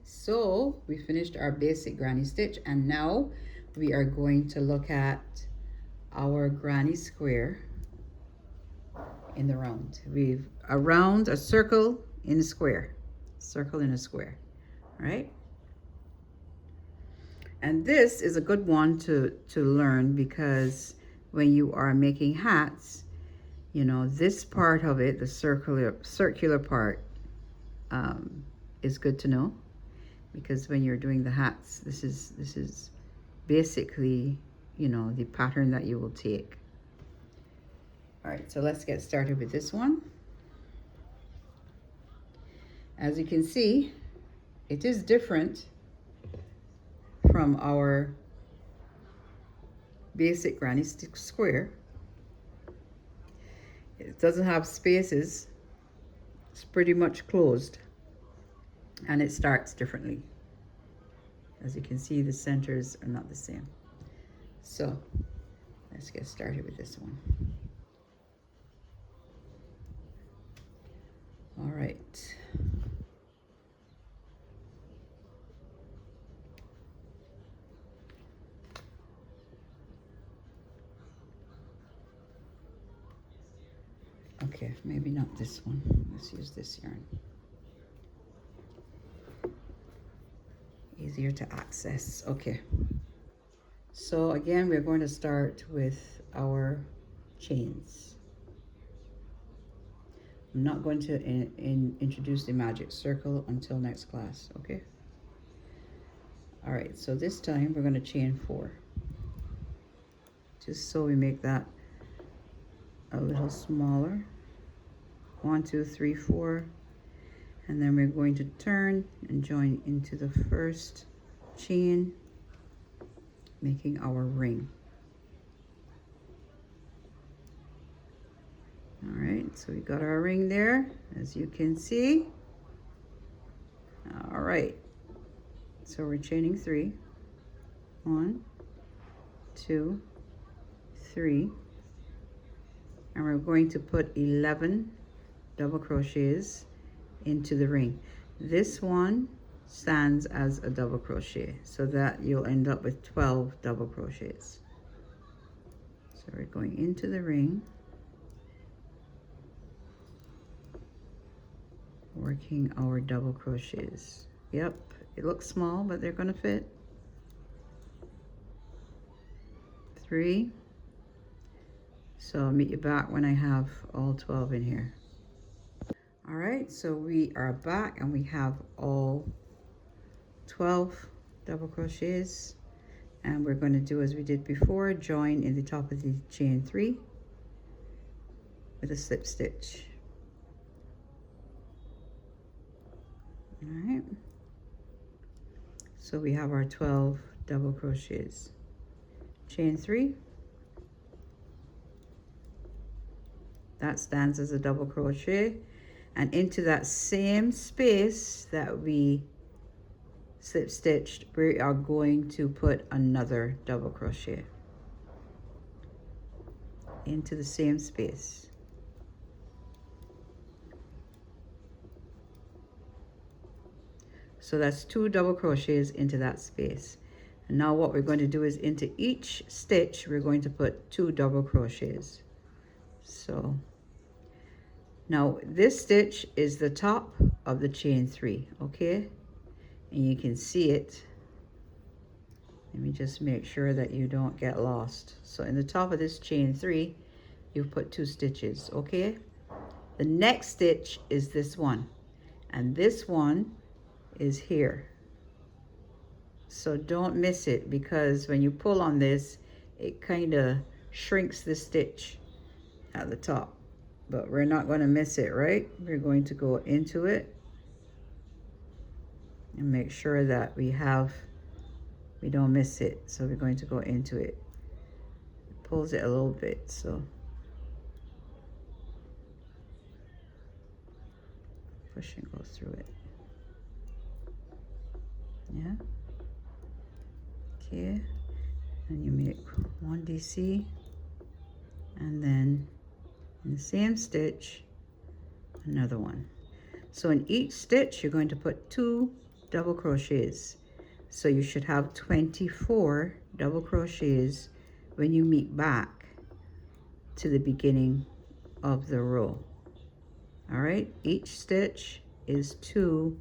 So we finished our basic granny stitch, and now we are going to look at our granny square in the round. We've a round, a circle in a square, circle in a square, right? And this is a good one to learn, because when you are making hats, you know, this part of it, the circular part, is good to know, because when you're doing the hats, this is basically, you know, the pattern that you will take. All right, so let's get started with this one. As you can see, it is different from our basic granny square. It doesn't have spaces. It's pretty much closed, and it starts differently. As you can see, the centers are not the same. So let's get started with this one. All right. Okay, maybe not this one. Let's use this yarn. Easier to access. Okay. So again, we're going to start with our chains. I'm not going to introduce the magic circle until next class, okay? All right, so this time we're going to chain 4. Just so we make that a little smaller. 1, 2, 3, 4. And then we're going to turn and join into the first chain, making our ring. All right, so we got our ring there, as you can see. All right, so we're chaining 3. 1, 2, 3. And we're going to put 11 double crochets into the ring. This one stands as a double crochet, so that you'll end up with 12 double crochets. So we're going into the ring, working our double crochets. Yep, it looks small, but they're going to fit. 3. So I'll meet you back when I have all 12 in here. All right, so we are back and we have all 12 double crochets, and we're going to do as we did before, join in the top of the chain 3 with a slip stitch. All right, so we have our 12 double crochets. Chain 3, that stands as a double crochet, and into that same space that we slip stitched, we are going to put another double crochet into the same space. So that's 2 double crochets into that space. And now what we're going to do is into each stitch we're going to put 2 double crochets. So now this stitch is the top of the chain 3, okay? And you can see it. Let me just make sure that you don't get lost. So in the top of this chain 3, you've put 2 stitches, okay? The next stitch is this one, and this one is here. So don't miss it, because when you pull on this, it kind of shrinks the stitch at the top. But we're not going to miss it, right? We're going to go into it and make sure that we don't miss it. So we're going to go into it. It pulls it a little bit, so push and go through it. Yeah. Okay. And you make 1 DC, and then in the same stitch, another one. So in each stitch, you're going to put 2 double crochets. So you should have 24 double crochets when you meet back to the beginning of the row. All right, each stitch is 2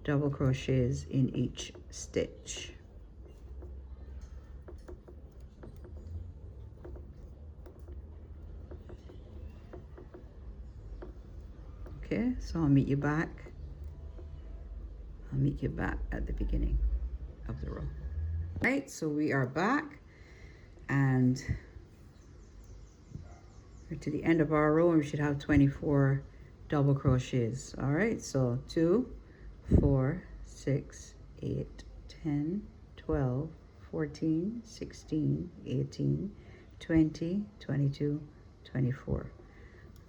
double crochets in each stitch. Okay, so I'll meet you back at the beginning of the row. All right, so we are back and we're to the end of our row, and we should have 24 double crochets. All right, so 2, 4, 6, 8, 10, 12, 14, 16, 18, 20, 22, 24.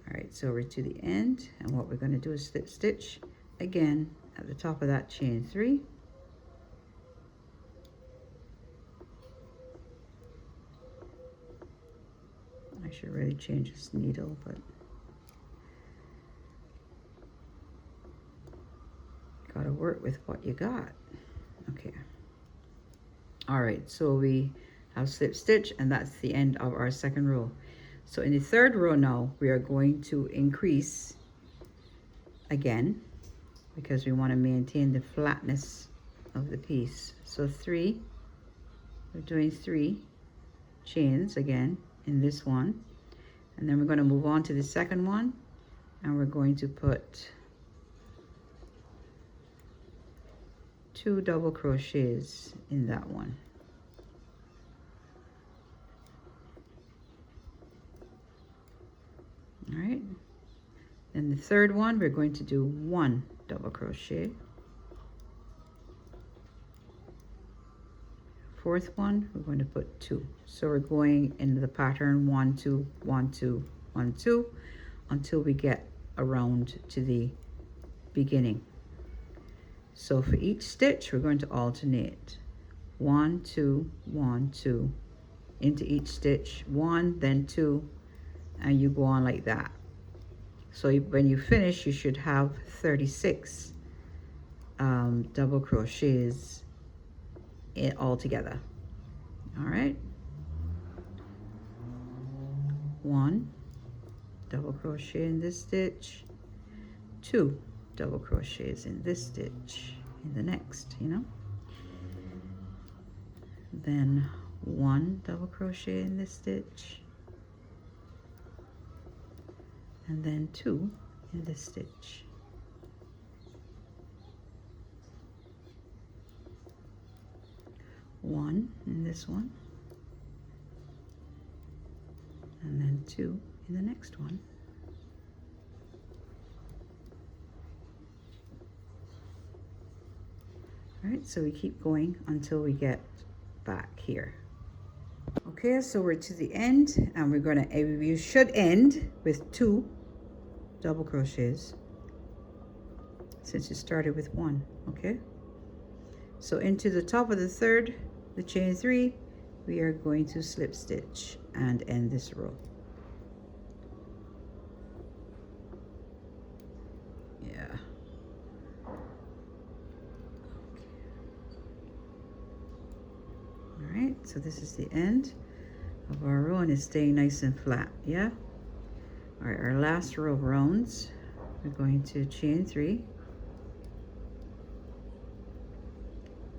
All right, so we're to the end, and what we're going to do is slip stitch again at the top of that chain 3. I should really change this needle, but gotta work with what you got. Okay. All right, so we have slip stitch, and that's the end of our second row. So in the third row now, we are going to increase again because we want to maintain the flatness of the piece. So 3, we're doing 3 chains again in this one, and then we're going to move on to the second one, and we're going to put 2 double crochets in that one. All right, then the third one, we're going to do 1 double crochet. Fourth one, we're going to put 2. So we're going into the pattern 1 2 1 2 1 2 until we get around to the beginning. So for each stitch, we're going to alternate 1 2 1 2 into each stitch, 1 then 2, and you go on like that. So when you finish, you should have 36 double crochets all together. All right, 1 double crochet in this stitch, 2 double crochets in this stitch, in the next, then 1 double crochet in this stitch, and then 2 in this stitch. One in this one, and then 2 in the next one. All right, so we keep going until we get back here. Okay, so we're to the end, and we're gonna, you should end with 2 double crochets since you started with 1, okay? So into the top of the third, the chain 3, we are going to slip stitch and end this row. Yeah. All right, so this is the end of our row, and it's staying nice and flat, yeah? All right, our last row of rounds, we're going to chain 3.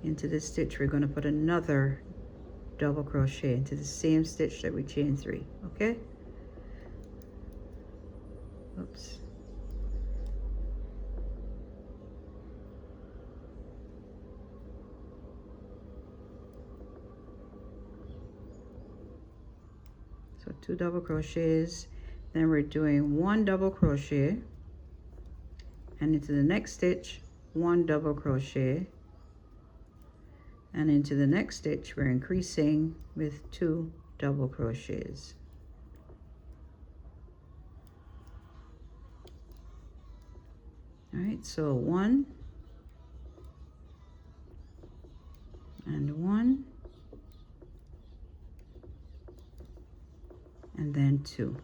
Into this stitch, we're going to put another double crochet into the same stitch that we chained 3, okay? Oops. So 2 double crochets, then we're doing 1 double crochet, and into the next stitch 1 double crochet, and into the next stitch we're increasing with 2 double crochets. All right, so 1 and 1, and then 2.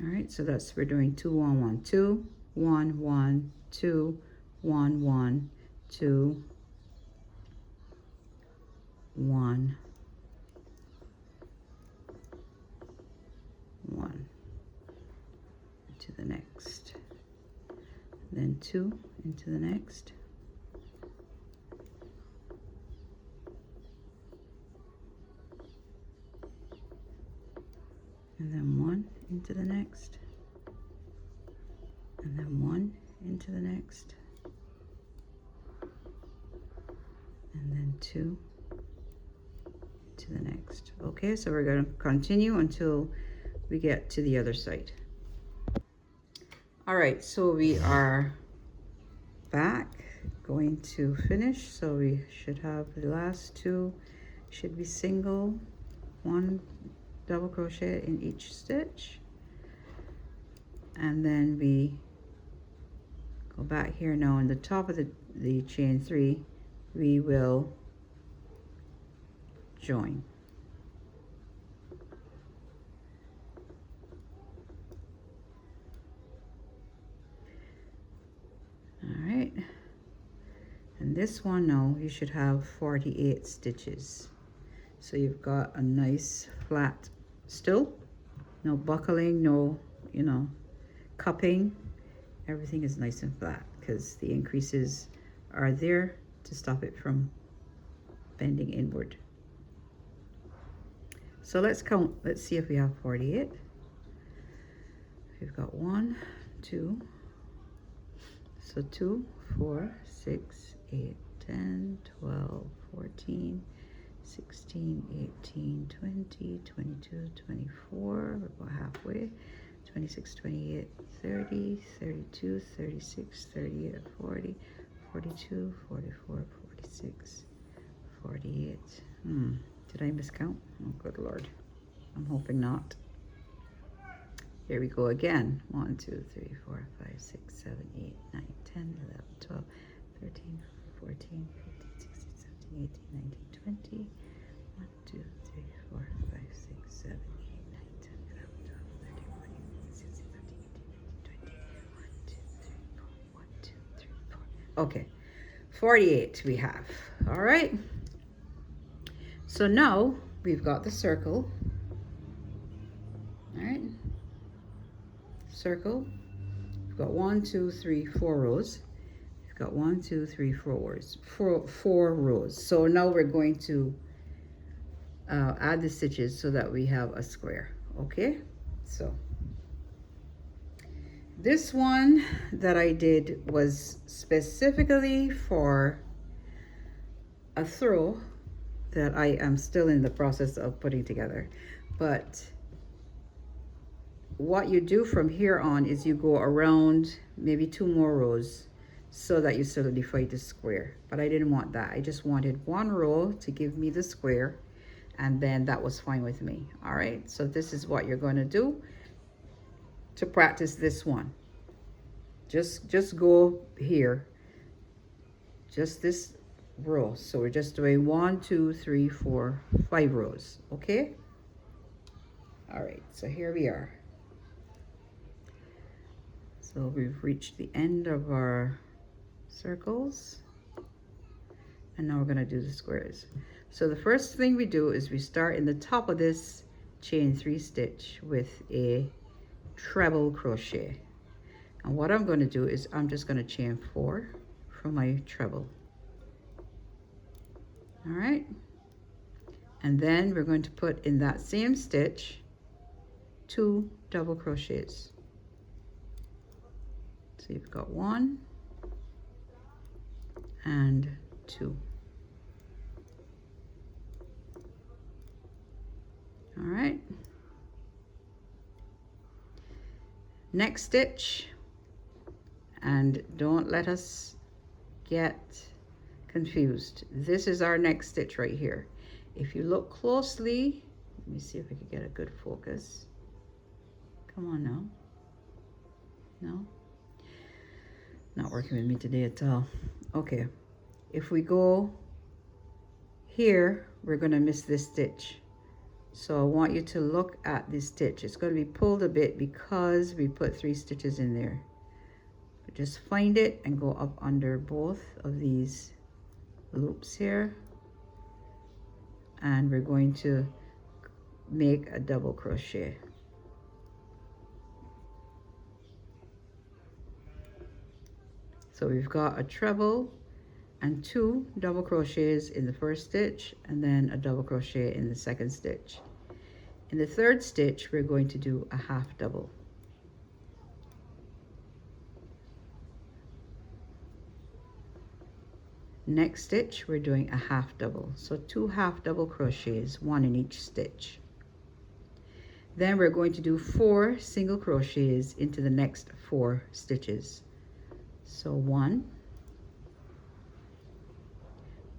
All right, so that's, we're doing 2 1 1 2 1 1 2 1 1 2 1 1 into the next, then 2 into the next, and then 1 into the next, and then 1 into the next, and then 2 into the next. Okay, so we're going to continue until we get to the other side. All right, so we are back, going to finish. So we should have the last two should be single, 1 double crochet in each stitch, and then we go back here. Now on the top of the chain 3 we will join. All right, and this one now you should have 48 stitches, so you've got a nice flat, still no buckling, no, you know, cupping. Everything is nice and flat because the increases are there to stop it from bending inward. So let's count. Let's see if we have 48. We've got 1 2, so 2 4 6 8 10 12 14 16 18 20 22 24, we're about halfway, 26 28 30 32 36 38 40 42 44 46 48. Did I miscount? Oh good lord, I'm hoping not. Here we go again. 1 2 3 4 5 6 7 8 9 10 11 12 13 14 15 16 17 18 19 20. 1 2 3 4 5 6 7 8 9 10 11 12 13 14 15 16 17 18 19 20. 1 2 3 4 1 2 3 4. Okay, 48 we have. All right, so now we've got the circle. All right, circle. We've got 1 2 3 4 rows. We've got 1 2 3 4 rows, four rows. So now we're going to add the stitches so that we have a square. Okay, so this one that I did was specifically for a throw that I am still in the process of putting together. But what you do from here on is you go around maybe 2 more rows so that you solidify the square. But I didn't want that. I just wanted 1 row to give me the square, and then that was fine with me. All right, so this is what you're going to do to practice this one. Just go here, just this row. So we're just doing 1 2 3 4 5 rows. Okay, all right, so here we are. So we've reached the end of our circles, and now we're going to do the squares. So the first thing we do is we start in the top of this chain 3 stitch with a treble crochet, and what I'm going to do is I'm just going to chain 4 from my treble. All right, and then we're going to put in that same stitch 2 double crochets. So you've got 1 and 2. All right, next stitch, and don't let us get confused. This is our next stitch right here. If you look closely, let me see if I can get a good focus. Come on now. No? Not working with me today at all. Okay, if we go here, we're going to miss this stitch. So I want you to look at this stitch. It's going to be pulled a bit because we put 3 stitches in there. But just find it and go up under both of these loops here, and we're going to make a double crochet. So we've got a treble and 2 double crochets in the first stitch, and then a double crochet in the second stitch. In the third stitch, we're going to do a half double. Next stitch, we're doing a half double. So 2 half double crochets, 1 in each stitch. Then we're going to do 4 single crochets into the next 4 stitches. So 1,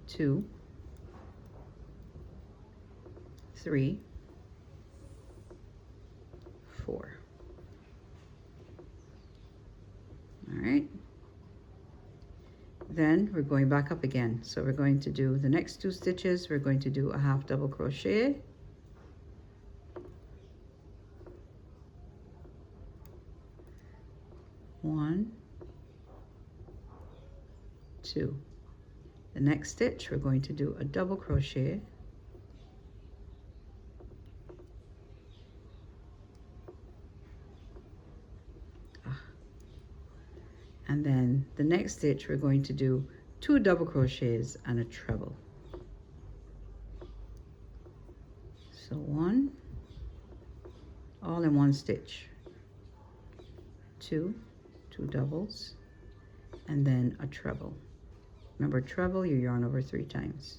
2, 3, 4. All right. Then we're going back up again. So we're going to do the next 2 stitches. We're going to do a half double crochet. One, 2. The next stitch, we're going to do a double crochet. And then the next stitch, we're going to do 2 double crochets and a treble. So 1, all in 1 stitch, 2 doubles, and then a treble. Remember, treble, you yarn over 3 times.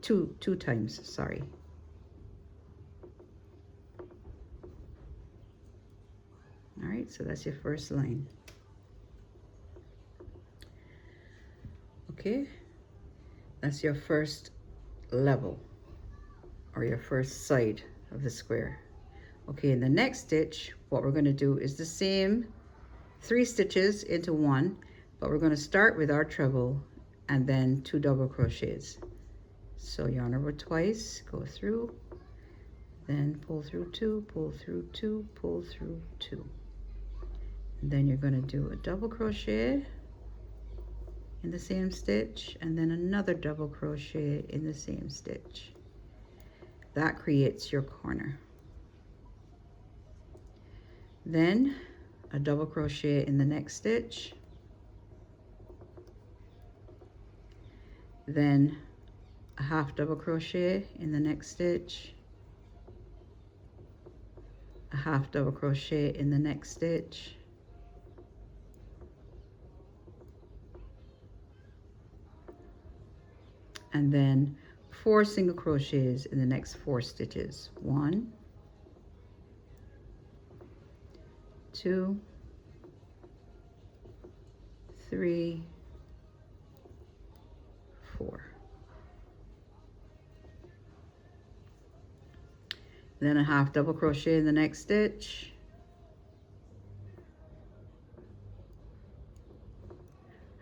Two times, sorry. All right, so that's your first line. Okay, that's your first level, or your first side of the square. Okay, in the next stitch, what we're going to do is the same 3 stitches into 1, but we're going to start with our treble and then 2 double crochets. So yarn over twice, go through, then pull through 2, pull through 2, pull through 2. And then you're going to do a double crochet in the same stitch, and then another double crochet in the same stitch. That creates your corner. Then a double crochet in the next stitch, then a half double crochet in the next stitch, a half double crochet in the next stitch, and then 4 single crochets in the next 4 stitches. 1, 2, 3, 4. Then a half double crochet in the next stitch,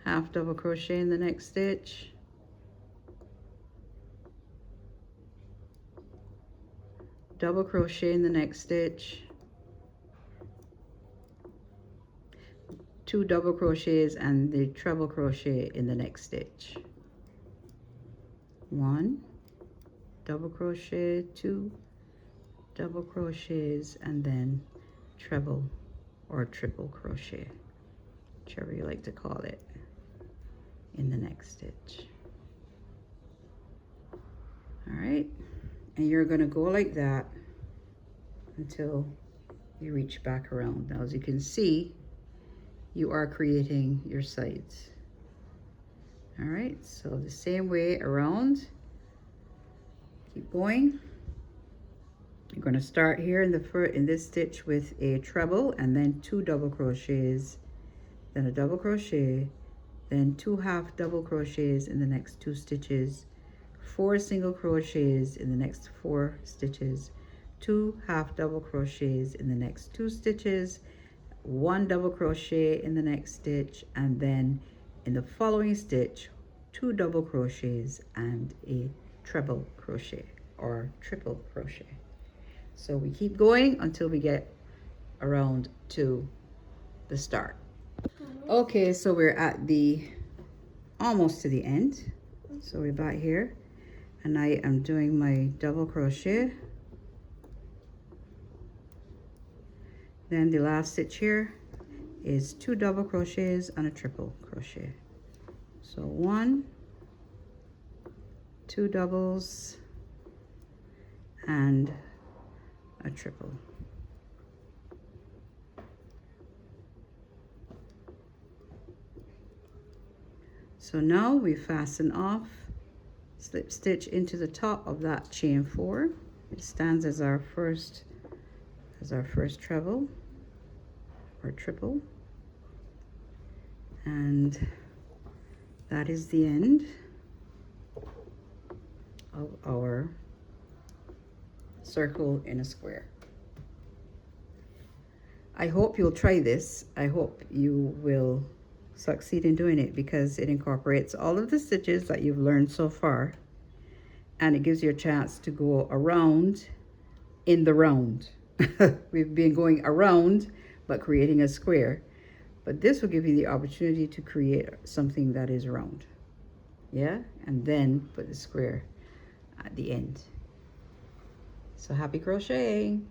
half double crochet in the next stitch, double crochet in the next stitch, 2 double crochets and the treble crochet in the next stitch. 1 double crochet, 2 double crochets, and then treble or triple crochet, whichever you like to call it, in the next stitch. All right, and you're going to go like that until you reach back around. Now, as you can see, you are creating your sides. All right, so the same way around, keep going. You're going to start here in this stitch with a treble, and then 2 double crochets, then a double crochet, then 2 half double crochets in the next 2 stitches, 4 single crochets in the next 4 stitches, 2 half double crochets in the next 2 stitches, 1 double crochet in the next stitch, and then in the following stitch 2 double crochets and a treble crochet. or triple crochet. So we keep going until we get around to the start. Okay, so we're at the almost to the end. So we're back here and I am doing my double crochet. Then the last stitch here is 2 double crochets and a triple crochet. So 1, 2 doubles and a triple. So now we fasten off, slip stitch into the top of that chain 4. It stands as our first treble or triple, and that is the end of our circle in a square. I hope you'll try this. I hope you will succeed in doing it because it incorporates all of the stitches that you've learned so far, and it gives you a chance to go around in the round. We've been going around but creating a square, but this will give you the opportunity to create something that is round, yeah, and then put the square at the end. So happy crocheting.